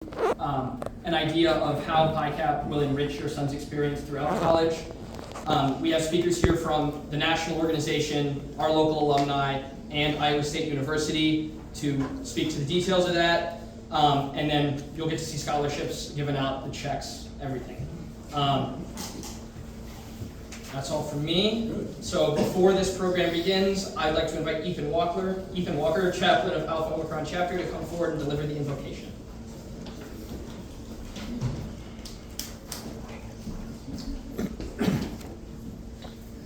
an idea of how PICAP will enrich your son's experience throughout college. We have speakers here from the national organization, our local alumni, and Iowa State University to speak to the details of that. And then you'll get to see scholarships given out, the checks, everything. That's all from me. So before this program begins, I'd like to invite Ethan Walker, chaplain of Alpha Omicron chapter, to come forward and deliver the invocation.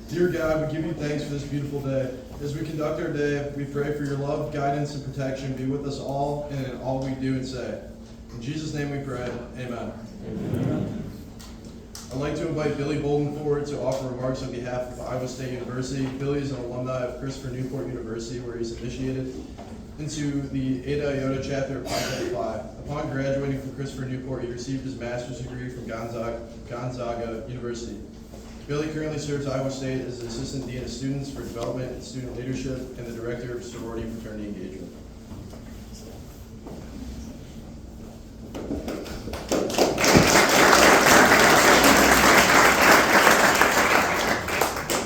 Dear God, we give you thanks for this beautiful day. As we conduct our day, we pray for your love, guidance, and protection be with us all and in all we do and say. In Jesus' name we pray, amen. Amen. I'd like to invite Billy Bolden forward to offer remarks on behalf of Iowa State University. Billy is an alumni of Christopher Newport University, where he's initiated into the Eta Iota chapter of Pi Phi. Upon graduating from Christopher Newport, he received his master's degree from Gonzaga University. Billy currently serves Iowa State as the Assistant Dean of Students for Development and Student Leadership and the Director of Sorority and Fraternity Engagement.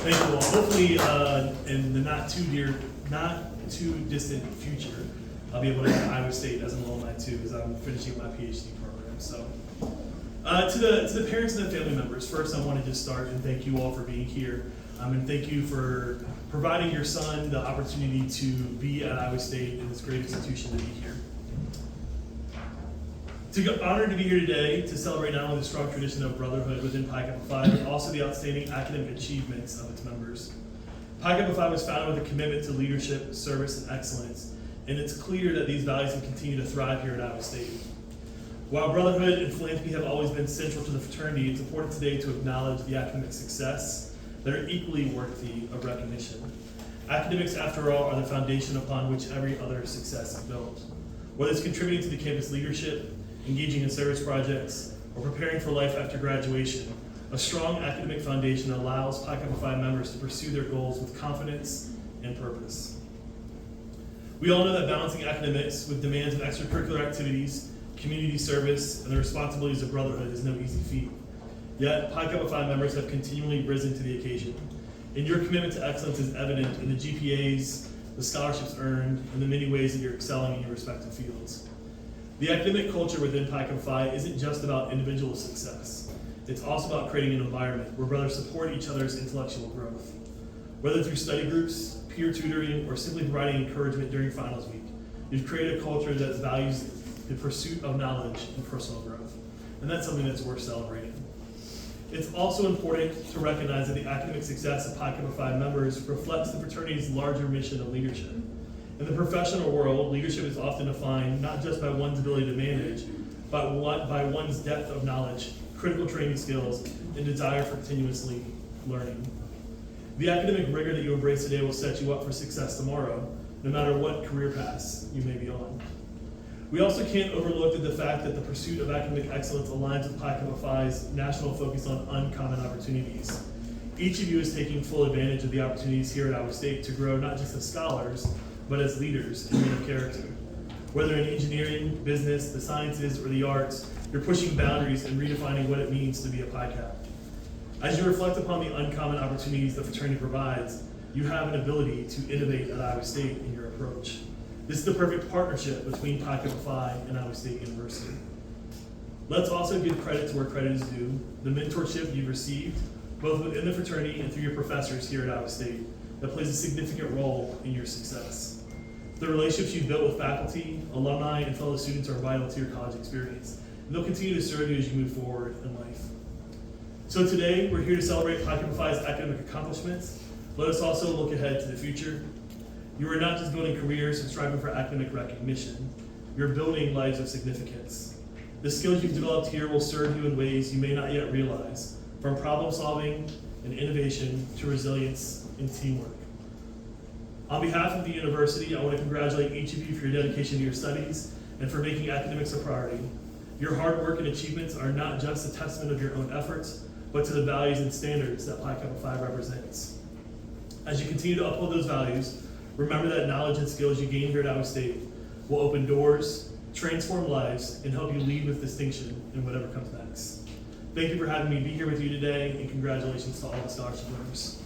Thank you all. Hopefully, in the not too distant future, I'll be able to go to Iowa State as an alumni too, as I'm finishing my PhD program. So, to the parents and the family members, first I want to just start and thank you all for being here, and thank you for providing your son the opportunity to be at Iowa State in this great institution to be here. Honored to be here today to celebrate not only the strong tradition of brotherhood within Pi Kappa Phi, but also the outstanding academic achievements of its members. Pi Kappa Phi was founded with a commitment to leadership, service, and excellence, and it's clear that these values will continue to thrive here at Iowa State. While brotherhood and philanthropy have always been central to the fraternity, it's important today to acknowledge the academic success that are equally worthy of recognition. Academics, after all, are the foundation upon which every other success is built. Whether it's contributing to the campus leadership, engaging in service projects, or preparing for life after graduation, a strong academic foundation allows Pi Kappa Phi members to pursue their goals with confidence and purpose. We all know that balancing academics with demands of extracurricular activities, community service, and the responsibilities of brotherhood is no easy feat. Yet, Pi Kappa Phi members have continually risen to the occasion, and your commitment to excellence is evident in the GPAs, the scholarships earned, and the many ways that you're excelling in your respective fields. The academic culture within Pi Kappa Phi isn't just about individual success. It's also about creating an environment where brothers support each other's intellectual growth. Whether through study groups, peer tutoring, or simply providing encouragement during finals week, you've created a culture that values the pursuit of knowledge and personal growth. And that's something that's worth celebrating. It's also important to recognize that the academic success of Pi Kappa Phi members reflects the fraternity's larger mission of leadership. In the professional world, leadership is often defined not just by one's ability to manage, but by one's depth of knowledge, critical training skills, and desire for continuously learning. The academic rigor that you embrace today will set you up for success tomorrow, no matter what career paths you may be on. We also can't overlook the fact that the pursuit of academic excellence aligns with Pi Kappa Phi's national focus on uncommon opportunities. Each of you is taking full advantage of the opportunities here at Iowa State to grow not just as scholars, but as leaders and men of character. Whether in engineering, business, the sciences, or the arts, you're pushing boundaries and redefining what it means to be a Pi Cap. As you reflect upon the uncommon opportunities the fraternity provides, you have an ability to innovate at Iowa State in your approach. This is the perfect partnership between Pi Kappa Phi and Iowa State University. Let's also give credit to where credit is due, the mentorship you've received, both within the fraternity and through your professors here at Iowa State, that plays a significant role in your success. The relationships you've built with faculty, alumni, and fellow students are vital to your college experience, and they'll continue to serve you as you move forward in life. So today, we're here to celebrate Pi Kappa Phi's academic accomplishments. Let us also look ahead to the future. You are not just building careers and striving for academic recognition. You're building lives of significance. The skills you've developed here will serve you in ways you may not yet realize, from problem solving and innovation to resilience and teamwork. On behalf of the university, I want to congratulate each of you for your dedication to your studies and for making academics a priority. Your hard work and achievements are not just a testament of your own efforts, but to the values and standards that Pi Kappa Phi represents. As you continue to uphold those values, remember that knowledge and skills you gain here at Iowa State will open doors, transform lives, and help you lead with distinction in whatever comes next. Thank you for having me be here with you today, and congratulations to all the scholarship winners.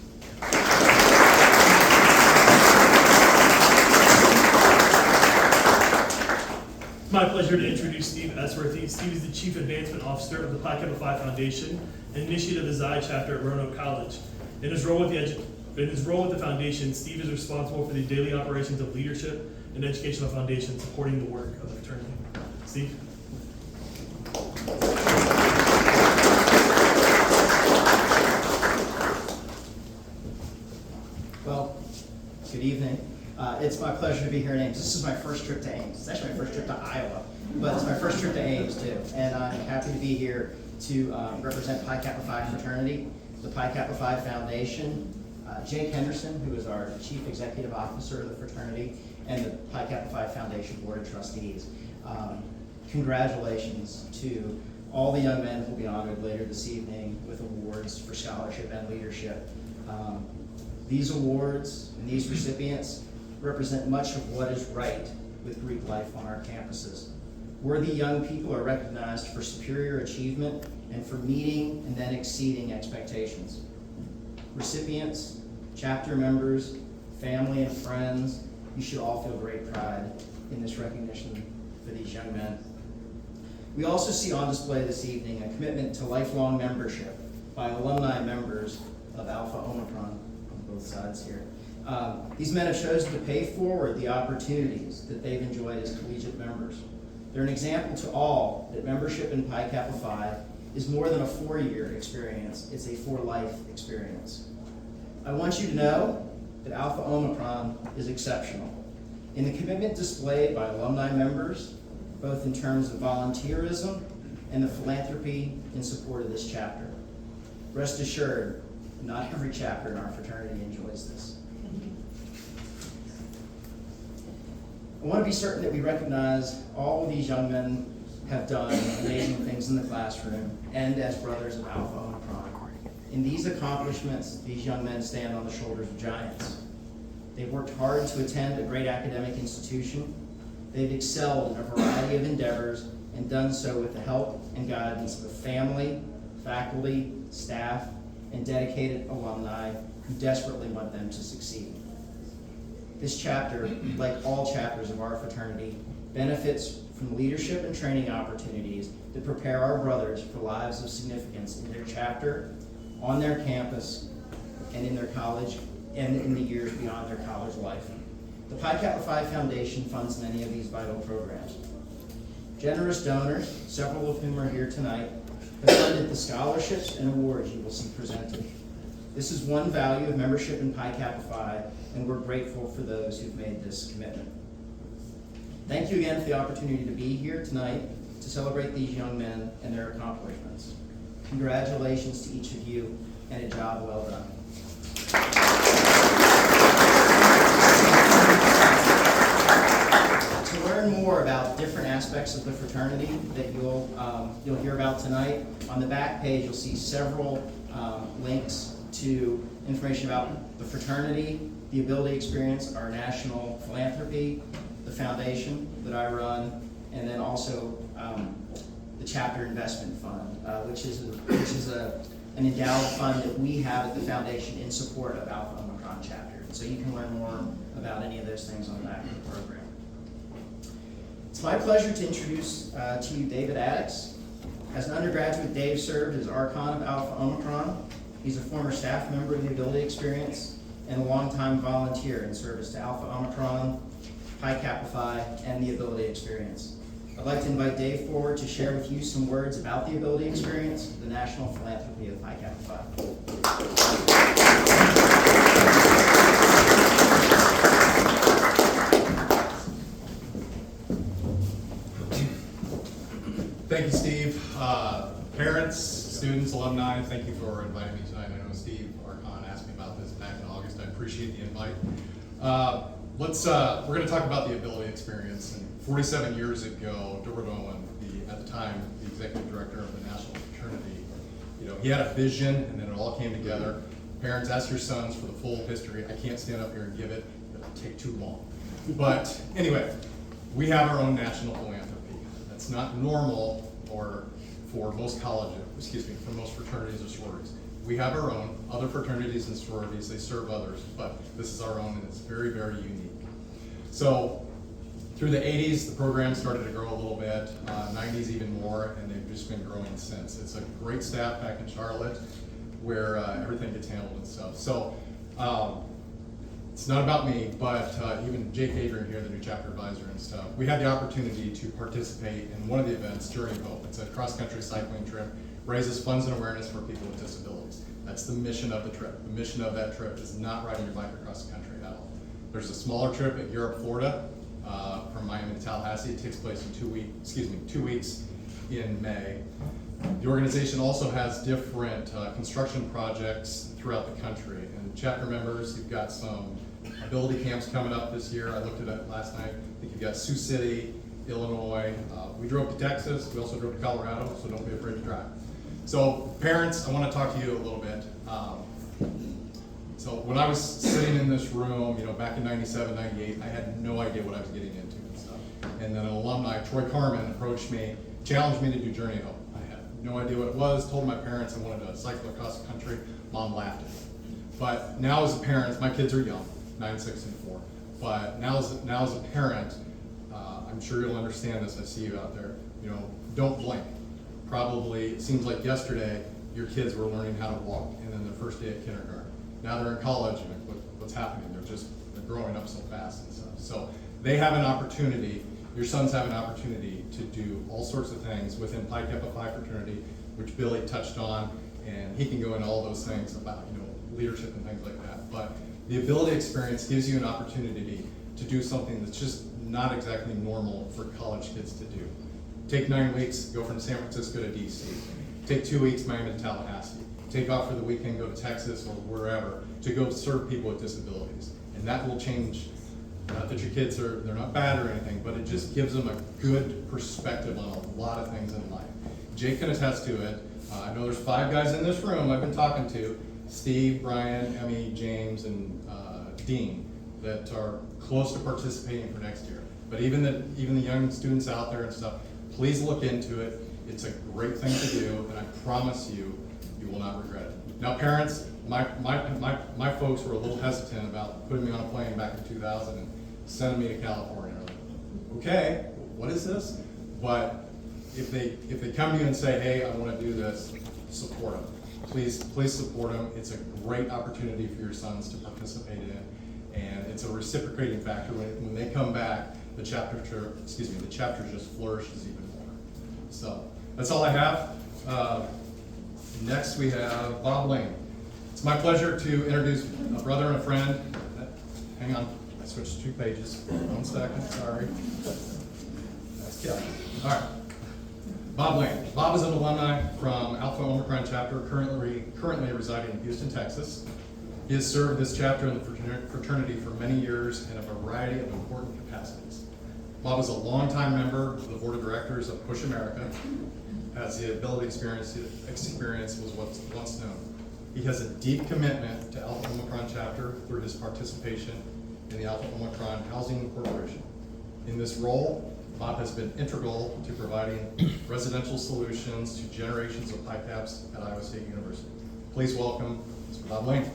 It's my pleasure to introduce Steve Esworthy. Steve is the Chief Advancement Officer of the Pi Kappa Phi Foundation and initiate of the Xi chapter at Roanoke College. In his role with the foundation, Steve is responsible for the daily operations of leadership and educational foundation supporting the work of the fraternity. Steve? Well, good evening. It's my pleasure to be here in Ames. This is my first trip to Ames. It's actually my first trip to Iowa, but it's my first trip to Ames too. And I'm happy to be here to represent Pi Kappa Phi fraternity, the Pi Kappa Phi Foundation, Jake Henderson, who is our Chief Executive Officer of the fraternity, and the Pi Kappa Phi Foundation Board of Trustees. Congratulations to all the young men who will be honored later this evening with awards for scholarship and leadership. These awards and these recipients represent much of what is right with Greek life on our campuses. Worthy young people are recognized for superior achievement and for meeting and then exceeding expectations. Recipients, chapter members, family and friends, you should all feel great pride in this recognition for these young men. We also see on display this evening a commitment to lifelong membership by alumni members of Alpha Omicron on both sides here. These men have chosen to pay forward the opportunities that they've enjoyed as collegiate members. They're an example to all that membership in Pi Kappa Phi is more than a 4-year experience, it's a for-life experience. I want you to know that Alpha Omicron is exceptional in the commitment displayed by alumni members, both in terms of volunteerism and the philanthropy in support of this chapter. Rest assured, not every chapter in our fraternity enjoys this. I want to be certain that we recognize all of these young men have done amazing things in the classroom and as brothers of Alpha Omicron. In these accomplishments, these young men stand on the shoulders of giants. They've worked hard to attend a great academic institution. They've excelled in a variety of endeavors and done so with the help and guidance of family, faculty, staff, and dedicated alumni who desperately want them to succeed. This chapter, like all chapters of our fraternity, benefits from leadership and training opportunities that prepare our brothers for lives of significance in their chapter, on their campus, and in their college, and in the years beyond their college life. The Pi Kappa Phi Foundation funds many of these vital programs. Generous donors, several of whom are here tonight, have funded the scholarships and awards you will see presented. This is one value of membership in Pi Kappa Phi, and we're grateful for those who've made this commitment. Thank you again for the opportunity to be here tonight to celebrate these young men and their accomplishments. Congratulations to each of you, and a job well done. To learn more about different aspects of the fraternity that you'll hear about tonight, on the back page you'll see several links to information about the fraternity, the Ability Experience, our national philanthropy, the foundation that I run, and then also the Chapter Investment Fund, which is an endowed fund that we have at the foundation in support of Alpha Omicron chapter. So you can learn more about any of those things on the back of the program. It's my pleasure to introduce to you David Addix. As an undergraduate, Dave served as Archon of Alpha Omicron. He's a former staff member of the Ability Experience and a longtime volunteer in service to Alpha Omicron, Pi Kappa Phi, and the Ability Experience. I'd like to invite Dave forward to share with you some words about the Ability Experience, the national philanthropy of Pi Kappa Phi. Thank you, Steve. Parents, students, alumni, thank you for inviting me tonight. I know Steve Archon asked me about this back in August. I appreciate the invite. We're going to talk about the Ability Experience. And 47 years ago, Durward Owen, at the time the executive director of the national fraternity, he had a vision, and then it all came together. Parents, ask your sons for the full history. I can't stand up here and give it; it'll take too long. But anyway, we have our own national philanthropy. That's not normal or for most for most fraternities or sororities. We have our own. Other fraternities and sororities, they serve others, but this is our own, and it's very, very unique. So through the 80s, the program started to grow a little bit, 90s even more, and they've just been growing since. It's a great staff back in Charlotte where everything gets handled and stuff. So it's not about me, but even Jake Adrian here, the new chapter advisor and stuff, we had the opportunity to participate in one of the events, Journey Hope. It's a cross-country cycling trip, raises funds and awareness for people with disabilities. That's the mission of the trip. The mission of that trip is not riding your bike across the country at all. There's a smaller trip at Europe, Florida, from Miami to Tallahassee. It takes place in 2 weeks in May. The organization also has different construction projects throughout the country. And chapter members, you've got some ability camps coming up this year. I looked at it last night. I think you've got Sioux City, Illinois. We drove to Texas. We also drove to Colorado, so don't be afraid to drive. So parents, I want to talk to you a little bit. So when I was sitting in this room, back in 97, 98, I had no idea what I was getting into and stuff. And then an alumni, Troy Carmen, approached me, challenged me to do Journey Hope. I had no idea what it was, told my parents I wanted to cycle across the country. Mom laughed at me. But now as a parent, my kids are young, 9, 6, and 4. But now as a parent, I'm sure you'll understand this. I see you out there. Don't blink. Probably, it seems like yesterday, your kids were learning how to walk, and then their first day at kindergarten. Now they're in college, and what's happening? They're growing up so fast and stuff. So they have an opportunity, your sons have an opportunity to do all sorts of things within Pi Kappa Phi fraternity, which Billy touched on, and he can go into all those things about, leadership and things like that. But the ability experience gives you an opportunity to do something that's just not exactly normal for college kids to do. Take 9 weeks, go from San Francisco to DC. Take 2 weeks, Miami to Tallahassee. Take off for the weekend, go to Texas or wherever to go serve people with disabilities. And that will change, not that your kids they're not bad or anything, but it just gives them a good perspective on a lot of things in life. Jake can attest to it. I know there's 5 guys in this room I've been talking to, Steve, Brian, Emmy, James, and Dean, that are close to participating for next year. But even the young students out there and stuff, please look into it. It's a great thing to do, and I promise you, you will not regret it. Now parents, my folks were a little hesitant about putting me on a plane back in 2000 and sending me to California. Okay, what is this? But if they come to you and say, hey, I want to do this, support them. Please support them. It's a great opportunity for your sons to participate in, and it's a reciprocating factor. When they come back, the chapter just flourishes even more. So that's all I have. Next we have Bob Lane. It's my pleasure to introduce a brother and a friend. Hang on, I switched 2 pages. 1 second, sorry. That's Kelly. All right. Bob Lane. Bob is an alumni from Alpha Omicron chapter, currently residing in Houston, Texas. He has served this chapter in the fraternity for many years in a variety of important capacities. Bob is a longtime member of the board of directors of Push America, as the ability experience was once known. He has a deep commitment to Alpha Omicron chapter through his participation in the Alpha Omicron Housing Corporation. In this role, Bob has been integral to providing residential solutions to generations of Pi Caps at Iowa State University. Please welcome Mr. Bob Lane.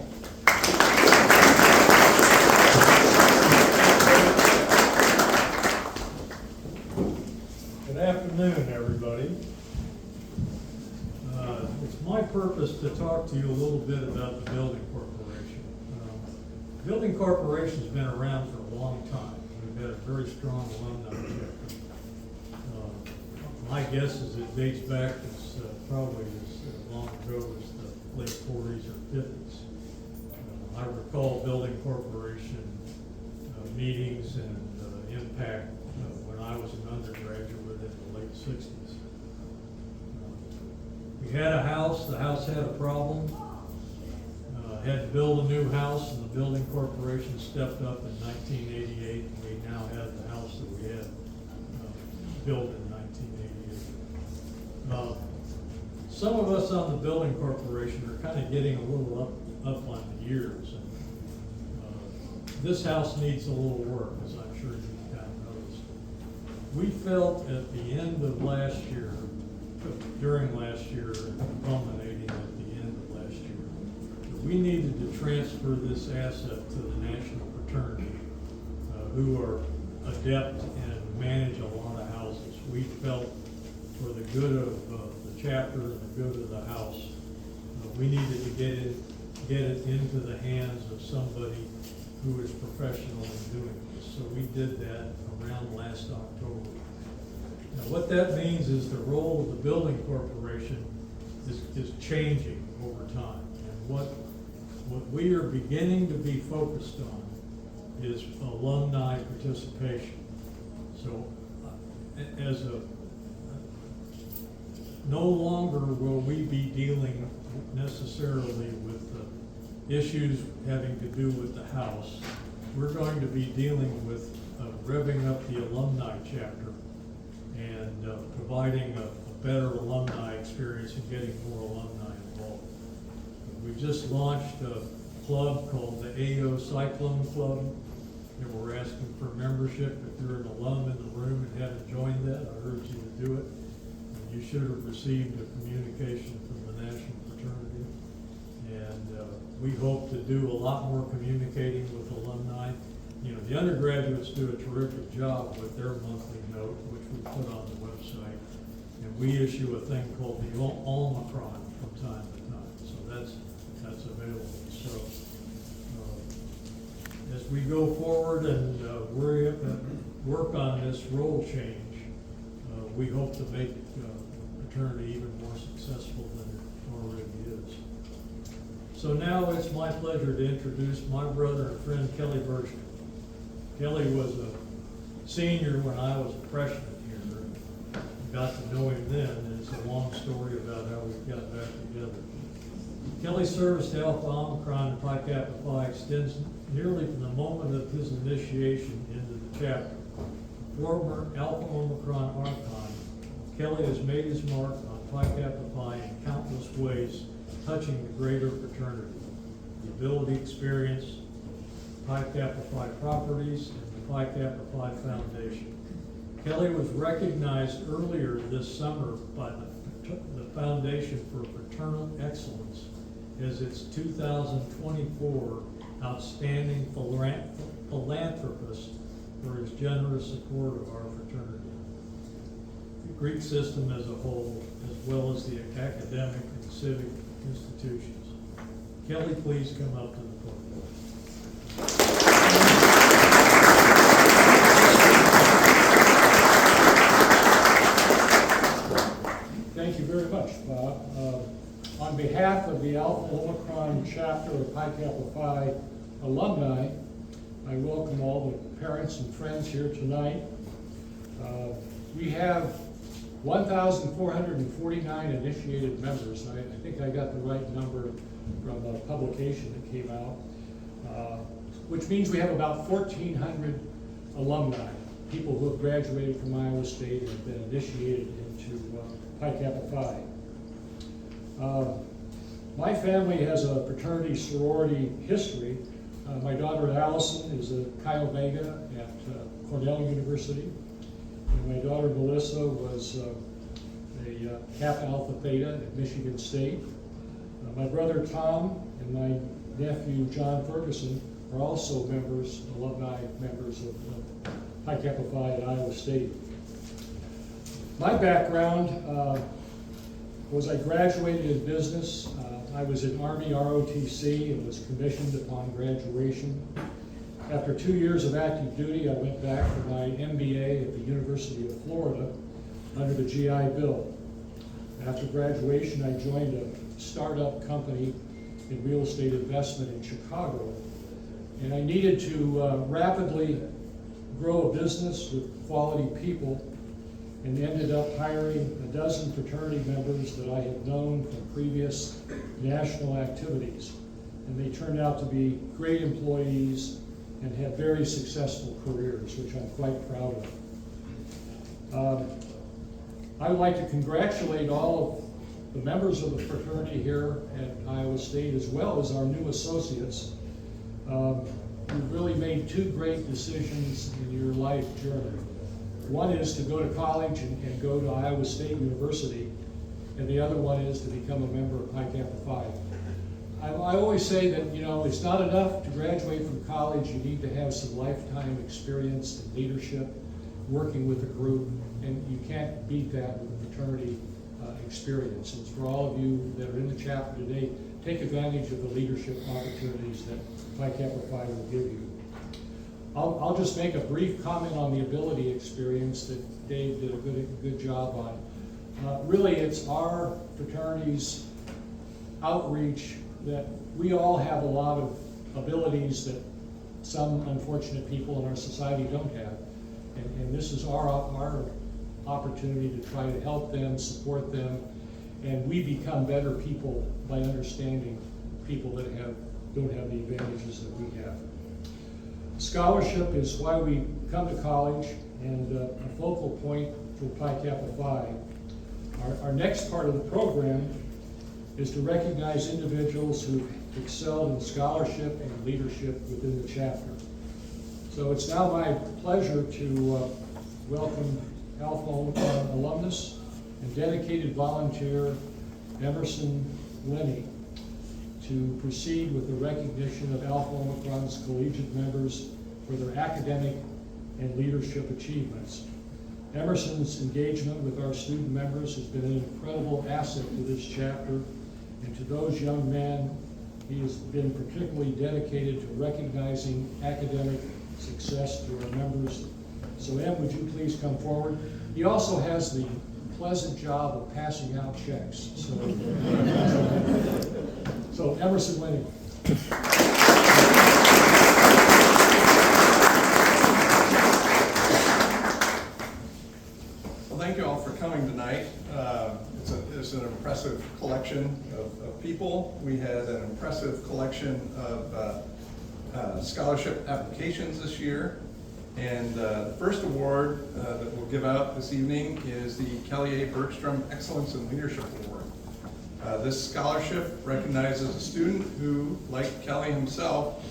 Good afternoon, everybody. It's my purpose to talk to you a little bit about the Building Corporation. Building Corporation's been around for a long time. We've had a very strong alumni chapter. My guess is it dates back as probably as long ago as the late 40s or 50s. I recall Building Corporation meetings and impact when I was an undergraduate in the late 60s. We had a house, the house had a problem, had to build a new house, and the Building Corporation stepped up in 1988, and we now have the house that we had built in 1988. Some of us on the Building Corporation are kind of getting a little up on the years, and this house needs a little work, as I'm sure you've kind of noticed. we felt at the end of last year, during last year, and culminating at the end of last year, that we needed to transfer this asset to the national fraternity, who are adept and manage a lot of houses. We felt for the good of the chapter and the good of the house, we needed to get it into the hands of somebody who is professional in doing this. So we did that around last October. Now, what that means is the role of the building corporation is changing over time. And what we are beginning to be focused on is alumni participation. So no longer will we be dealing necessarily with the issues having to do with the house. We're going to be dealing with revving up the alumni chapter and providing a better alumni experience and getting more alumni involved. We just launched a club called the AO Cyclone Club, and we're asking for membership. If you're an alum in the room and haven't joined that, I urge you to do it. And you should have received a communication from the National Fraternity. And we hope to do a lot more communicating with alumni. You know, the undergraduates do a terrific job with their monthly note, which we put on the website. And we issue a thing called the Omicron from time to time. So that's available. So as we go forward and work on this role change, we hope to make the fraternity even more successful than it already is. So now it's my pleasure to introduce my brother and friend Kelly Bergstrom. Kelly was a senior when I was a freshman here. Got to know him then, and it's a long story about how we got back together. Kelly's service to Alpha Omicron and Pi Kappa Phi extends nearly from the moment of his initiation into the chapter. Former Alpha Omicron Archon, Kelly has made his mark on Pi Kappa Phi in countless ways, touching the greater fraternity. The ability experience, Pi Kappa Phi properties, and the Pi Kappa Phi Foundation. Kelly was recognized earlier this summer by the Foundation for Fraternal Excellence as its 2024 Outstanding Philanthropist for his generous support of our fraternity. The Greek system as a whole, as well as the academic and civic institutions. Kelly, please come up to the podium. Thank you very much, Bob. On behalf of the Alpha Omicron chapter of Pi Kappa Phi alumni, I welcome all the parents and friends here tonight. We have 1,449 initiated members. I think I got the right number from a publication that came out, which means we have about 1,400 alumni, people who have graduated from Iowa State and have been initiated into Pi Kappa Phi. My family has a fraternity sorority history. My daughter Allison is a Chi Omega at Cornell University. And my daughter Melissa was a Kappa Alpha Theta at Michigan State. My brother Tom and my nephew John Ferguson are also alumni members of Pi Kappa Phi at Iowa State. My background was I graduated in business. I was in Army ROTC and was commissioned upon graduation. After 2 years of active duty, I went back for my MBA at the University of Florida under the GI Bill. After graduation, I joined a startup company in real estate investment in Chicago. And I needed to rapidly grow a business with quality people, and ended up hiring a dozen fraternity members that I had known from previous national activities. And they turned out to be great employees and had very successful careers, which I'm quite proud of. I would like to congratulate all of the members of the fraternity here at Iowa State, as well as our new associates. You've really made two great decisions in your life journey. One is to go to college and go to Iowa State University, and the other one is to become a member of Pi Kappa Phi. I always say that, you know, it's not enough to graduate from college. You need to have some lifetime experience in leadership, working with a group, and you can't beat that with a fraternity experience. And for all of you that are in the chapter today, take advantage of the leadership opportunities that Pi Kappa Phi will give you. I'll just make a brief comment on the ability experience that Dave did a good job on. Really, it's our fraternity's outreach that we all have a lot of abilities that some unfortunate people in our society don't have. And this is our opportunity to try to help them, support them, and we become better people by understanding people that don't have the advantages that we have. Scholarship is why we come to college, and a focal point for Pi Kappa Phi. Our next part of the program is to recognize individuals who excelled in scholarship and leadership within the chapter. So it's now my pleasure to welcome Alpha Omicron alumnus and dedicated volunteer Emerson Lenny to proceed with the recognition of Alpha Omicron's collegiate members for their academic and leadership achievements. Emerson's engagement with our student members has been an incredible asset to this chapter, and to those young men, he has been particularly dedicated to recognizing academic success to our members. So Em, would you please come forward? He also has the pleasant job of passing out checks. So Emerson Lenny. Well, thank you all for coming tonight. It's an impressive collection of people. We had an impressive collection of scholarship applications this year. And the first award that we'll give out this evening is the Kelly A. Bergstrom Excellence in Leadership Award. This scholarship recognizes a student who, like Kelly himself,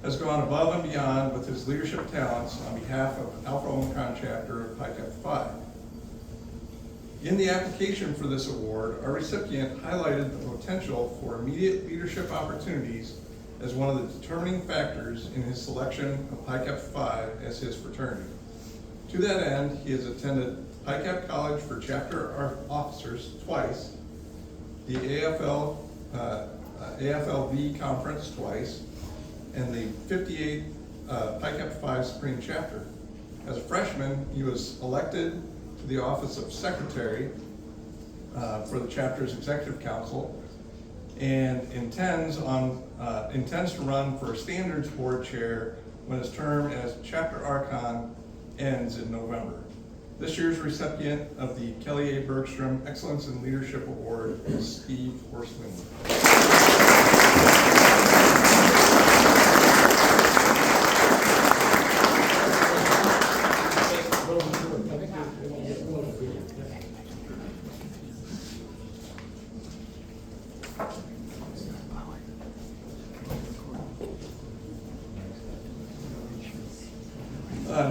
has gone above and beyond with his leadership talents on behalf of Alpha Omicron chapter of Pi Kappa Phi. In the application for this award, our recipient highlighted the potential for immediate leadership opportunities as one of the determining factors in his selection of Pi Kappa Phi as his fraternity. To that end, he has attended Pi Kappa College for chapter officers twice, the AFLV conference twice, and the 58th Pi Kappa Phi Supreme Chapter. As a freshman, he was elected to the office of secretary for the chapter's executive council, and intends to run for a standards board chair when his term as chapter archon ends in November. This year's recipient of the Kelly A. Bergstrom Excellence in Leadership Award is Steve Horstman.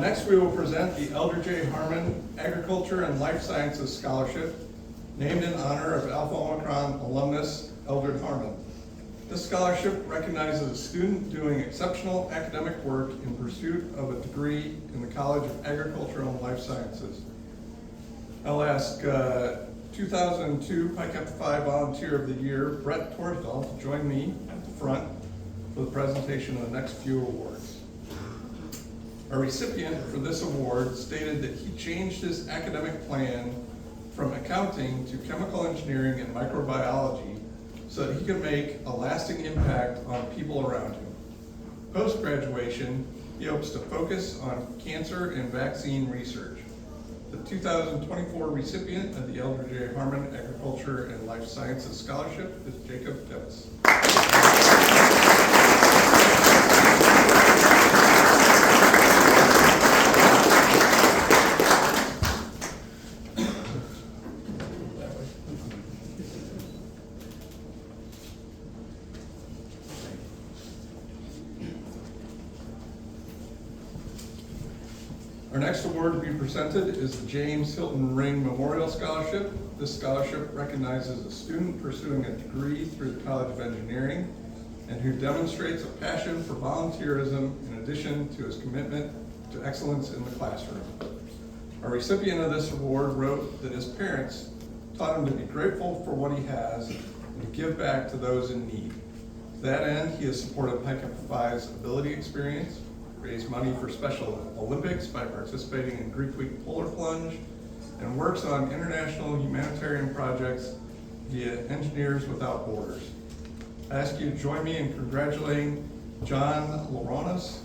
Next, we will present the Elder J. Harmon Agriculture and Life Sciences Scholarship, named in honor of Alpha Omicron alumnus Elder Harmon. This scholarship recognizes a student doing exceptional academic work in pursuit of a degree in the College of Agricultural and Life Sciences. I'll ask 2002 Pi Kappa Phi Volunteer of the Year, Brett Torsdahl, to join me at the front for the presentation of the next few awards. Our recipient for this award stated that he changed his academic plan from accounting to chemical engineering and microbiology so that he could make a lasting impact on people around him. Post-graduation, he hopes to focus on cancer and vaccine research. The 2024 recipient of the Elder J. Harmon Agriculture and Life Sciences Scholarship is Jacob Tibbs. Our next award to be presented is the James Hilton Ring Memorial Scholarship. This scholarship recognizes a student pursuing a degree through the College of Engineering and who demonstrates a passion for volunteerism in addition to his commitment to excellence in the classroom. Our recipient of this award wrote that his parents taught him to be grateful for what he has and to give back to those in need. To that end, he has supported Pi Kappa Phi's Ability Experience, raised money for Special Olympics by participating in Greek Week Polar Plunge, and works on international humanitarian projects via Engineers Without Borders. I ask you to join me in congratulating John Lauronis.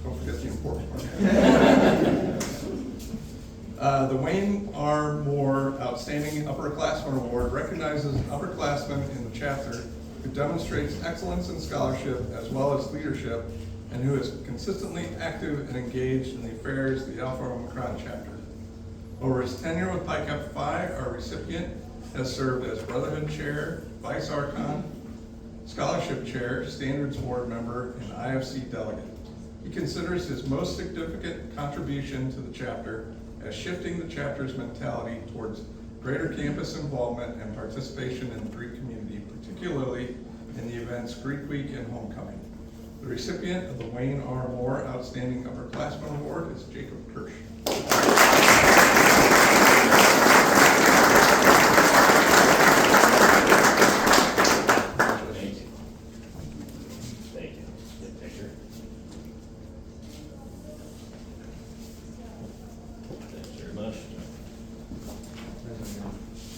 Don't forget the important part. The Wayne R. Moore Outstanding Upperclassman Award recognizes an upperclassman in the chapter who demonstrates excellence in scholarship as well as leadership and who is consistently active and engaged in the affairs of the Alpha Omicron chapter. Over his tenure with Pi Kappa Phi, our recipient has served as Brotherhood Chair, Vice Archon, Scholarship Chair, Standards Board Member, and IFC Delegate. He considers his most significant contribution to the chapter as shifting the chapter's mentality towards greater campus involvement and participation in the Greek community, particularly in the events Greek Week and Homecoming. The recipient of the Wayne R. Moore Outstanding Upperclassman Award is Jacob Kirsch.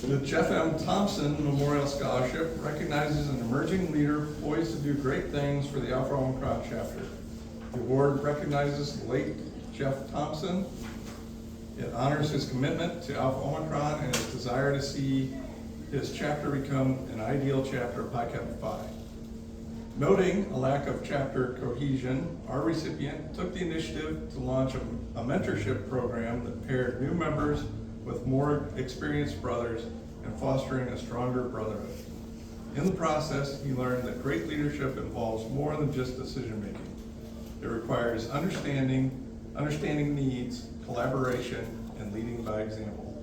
The Jeff M. Thompson Memorial Scholarship recognizes an emerging leader poised to do great things for the Alpha Omicron chapter. The award recognizes the late Jeff Thompson. It honors his commitment to Alpha Omicron and his desire to see his chapter become an ideal chapter of Pi Kappa Phi. Noting a lack of chapter cohesion, our recipient took the initiative to launch a mentorship program that paired new members with more experienced brothers and fostering a stronger brotherhood. In the process, he learned that great leadership involves more than just decision making. It requires understanding needs, collaboration, and leading by example.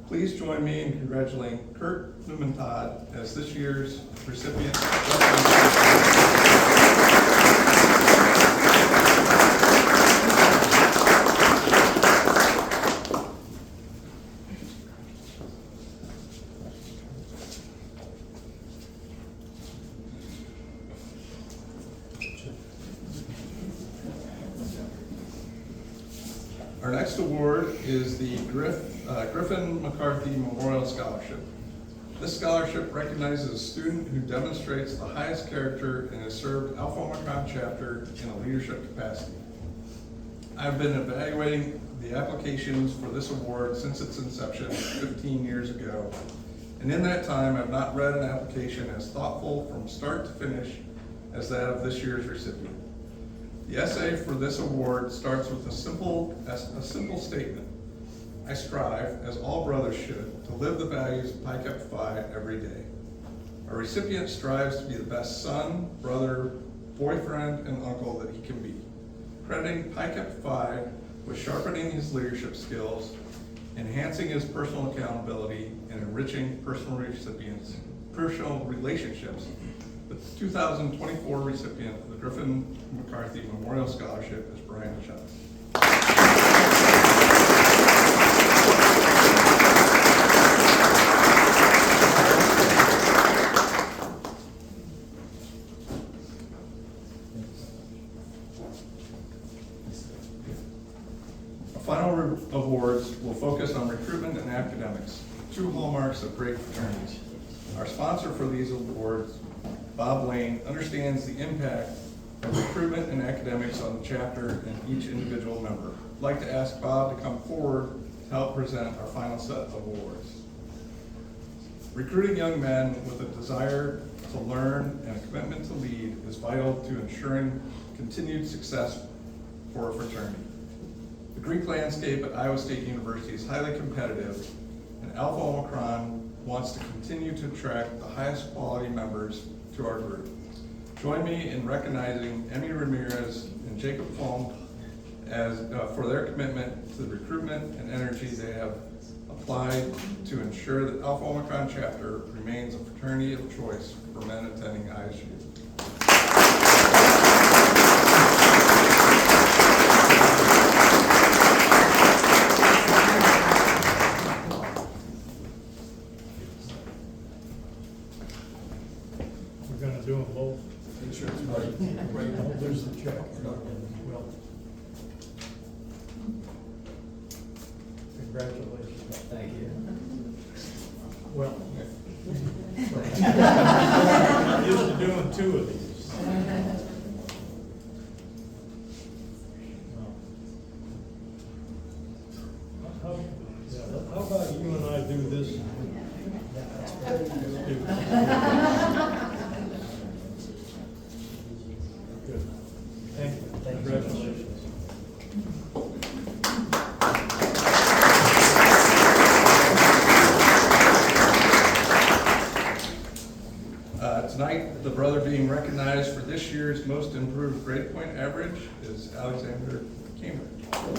Please join me in congratulating Kurt Blumenthal as this year's recipient. Our next award is the Griffin McCarthy Memorial Scholarship. This scholarship recognizes a student who demonstrates the highest character and has served Alpha Omicron chapter in a leadership capacity. I've been evaluating the applications for this award since its inception 15 years ago. And in that time, I've not read an application as thoughtful from start to finish as that of this year's recipient. The essay for this award starts with a simple statement. I strive, as all brothers should, to live the values of Pi Kappa Phi every day. Our recipient strives to be the best son, brother, boyfriend, and uncle that he can be, crediting Pi Kappa Phi with sharpening his leadership skills, enhancing his personal accountability, and enriching personal relationships. The 2024 recipient of the Griffin McCarthy Memorial Scholarship is Brian Schutz. Final awards will focus on recruitment and academics, two hallmarks of great fraternities. Our sponsor for these awards, Bob Lane, understands the impact of recruitment and academics on the chapter and each individual member. I'd like to ask Bob to come forward to help present our final set of awards. Recruiting young men with a desire to to learn, and a commitment to lead is vital to ensuring continued success for a fraternity. The Greek landscape at Iowa State University is highly competitive, and Alpha Omicron wants to continue to attract the highest quality members to our group. Join me in recognizing Emmy Ramirez and Jacob Foam for their commitment to the recruitment and energy they have applied to ensure that Alpha Omicron chapter remains a fraternity of choice for men attending ISU. We're gonna do them both. There's the check. Well, congratulations. Thank you. Well, I'm used to doing two of these. How about you and I do this? Good. Thank you. Congratulations. Tonight, the brother being recognized for this year's most improved grade point average is Alexander Cambridge. All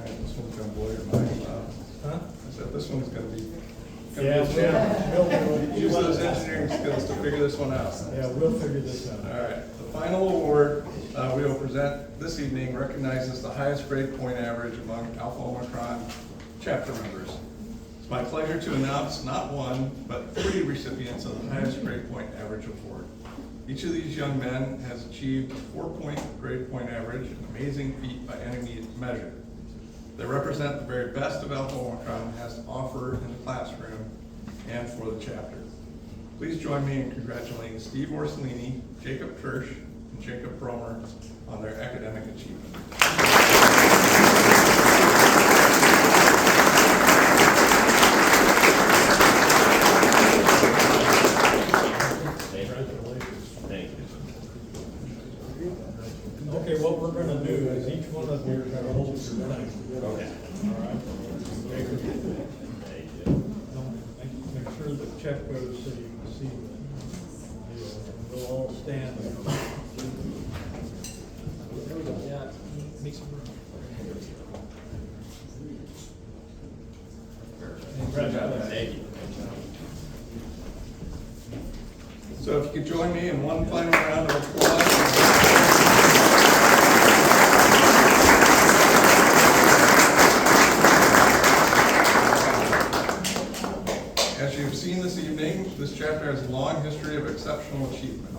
right, this one's gonna blow your mind. Huh? I said this one's gonna be. Use those engineering skills to figure this one out. Yeah, we'll figure this out. All right, the final award we will present this evening recognizes the highest grade point average among Alpha Omicron chapter members. It's my pleasure to announce not one, but 3 recipients of the highest grade point average award. Each of these young men has achieved a 4-point grade point average, an amazing feat by any measure. They represent the very best of Alpha Omicron has to offer in the classroom and for the chapter. Please join me in congratulating Steve Orsolini, Jacob Kirsch, and Jacob Bromer on their academic achievement. Okay, what we're gonna do is each one of you are gonna hold your thing. Okay. All right? Make sure the check goes so you can see the deal. We'll all stand. Yeah, make some room. Congratulations. So if you could join me in one final round of applause. As you've seen this evening, this chapter has a long history of exceptional achievement.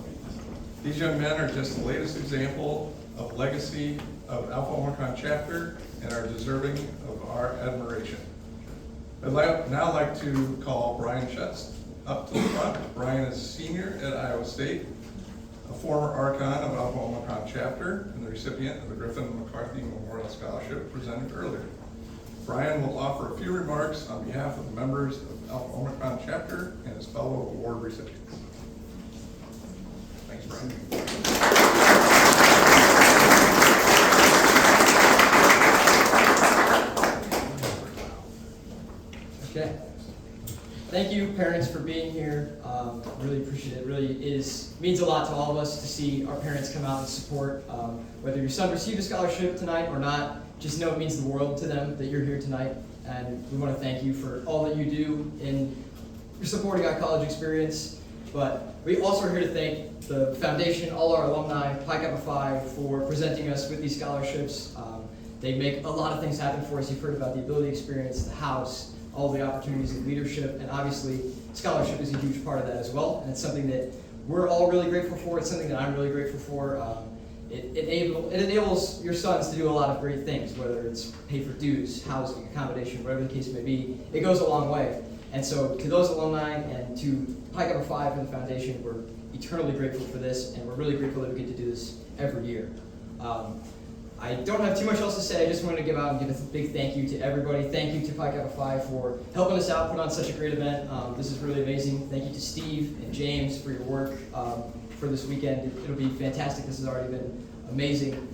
These young men are just the latest example of legacy of Alpha Omicron chapter and are deserving of our admiration. I'd now like to call Brian Schutz up to the front. Brian is a senior at Iowa State, a former Archon of Alpha Omicron chapter, and the recipient of the Griffin McCarthy Memorial Scholarship presented earlier. Brian will offer a few remarks on behalf of the members of Alpha Omicron chapter and his fellow award recipients. Thanks, Brian. Okay. Thank you, parents, for being here. Really appreciate it. Really means a lot to all of us to see our parents come out and support. Whether your son received a scholarship tonight or not, just know it means the world to them that you're here tonight. And we want to thank you for all that you do in supporting our college experience. But we also are here to thank the foundation, all our alumni, Pi Kappa Phi, for presenting us with these scholarships. They make a lot of things happen for us. You've heard about the ability experience, the house, all the opportunities of leadership, and obviously scholarship is a huge part of that as well. And it's something that we're all really grateful for. It's something that I'm really grateful for. It enables your sons to do a lot of great things, whether it's pay for dues, housing, accommodation, whatever the case may be. It goes a long way. And so to those alumni and to Pi Kappa Phi for the foundation, we're eternally grateful for this, and we're really grateful that we get to do this every year. I don't have too much else to say. I just wanted to give out and give a big thank you to everybody. Thank you to Pi Kappa Phi for helping us out, put on such a great event. This is really amazing. Thank you to Steve and James for your work for this weekend. It'll be fantastic. This has already been amazing.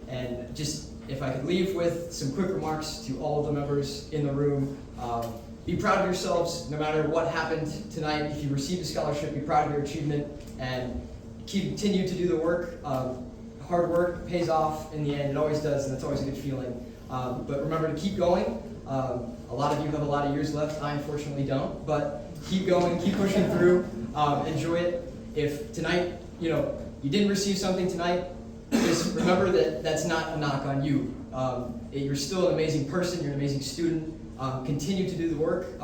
And just, if I could leave with some quick remarks to all of the members in the room, be proud of yourselves no matter what happened tonight. If you received a scholarship, be proud of your achievement and continue to do the work. Hard work pays off in the end. It always does, and it's always a good feeling. But remember to keep going. A lot of you have a lot of years left. I unfortunately don't. But keep going, keep pushing through. Enjoy it. If tonight, you didn't receive something tonight, just remember that that's not a knock on you. You're still an amazing person. You're an amazing student. Continue to do the work.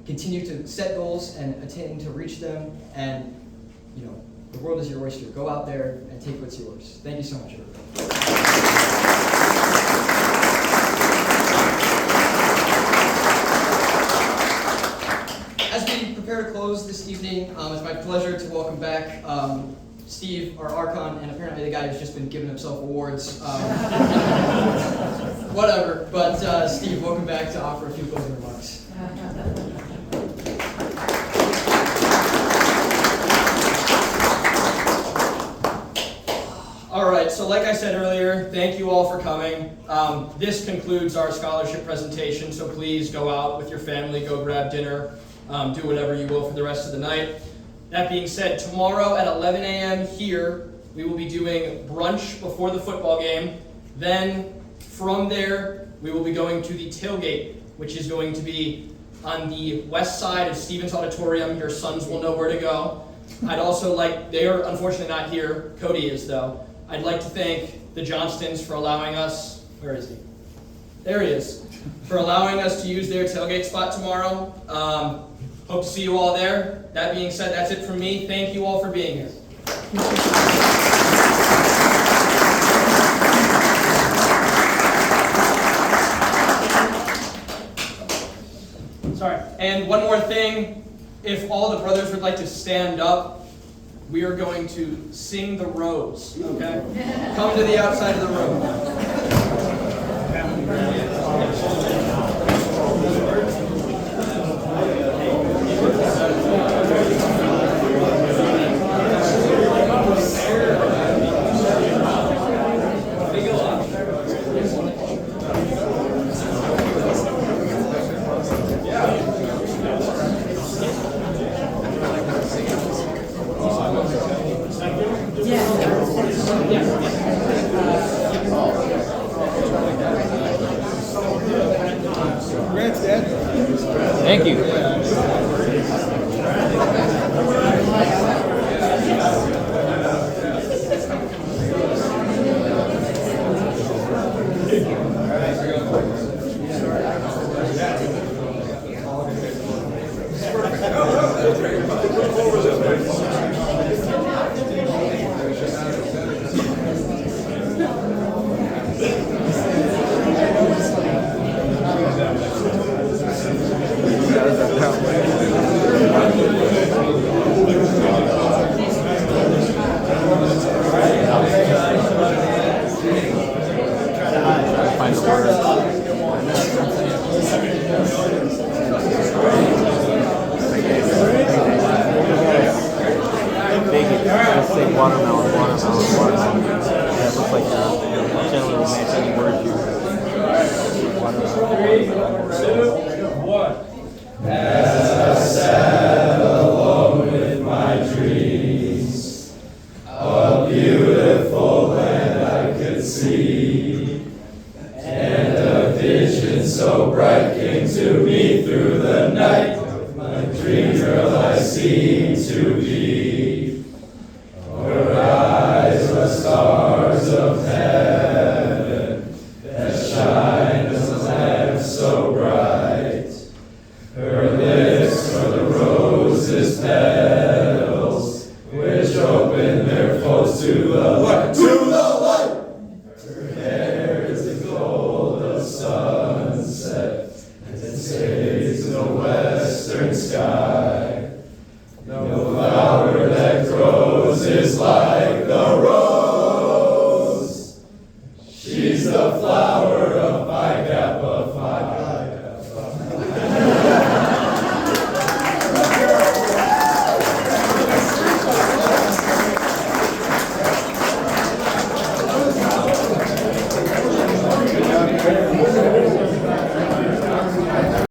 Continue to set goals and attain to reach them. And the world is your oyster. Go out there and take what's yours. Thank you so much, everybody. As we prepare to close this evening, it's my pleasure to welcome back Steve, our Archon, and apparently the guy who's just been giving himself awards. Whatever. But Steve, welcome back to offer a few closing remarks. All right, so like I said earlier, thank you all for coming. This concludes our scholarship presentation, so please go out with your family, go grab dinner, do whatever you will for the rest of the night. That being said, tomorrow at 11 a.m. here, we will be doing brunch before the football game. Then from there, we will be going to the tailgate, which is going to be on the west side of Stevens Auditorium. Your sons will know where to go. I'd also like, they are unfortunately not here, Cody is though. I'd like to thank the Johnstons for allowing us, where is he? There he is. For allowing us to use their tailgate spot tomorrow. Hope to see you all there. That being said, that's it from me. Thank you all for being here. Sorry. And one more thing. If all the brothers would like to stand up, we are going to sing the Rose, okay? Come to the outside of the room. Thank you. Sunset, and it sails in the west. He's the flower of Pi Kappa Phi.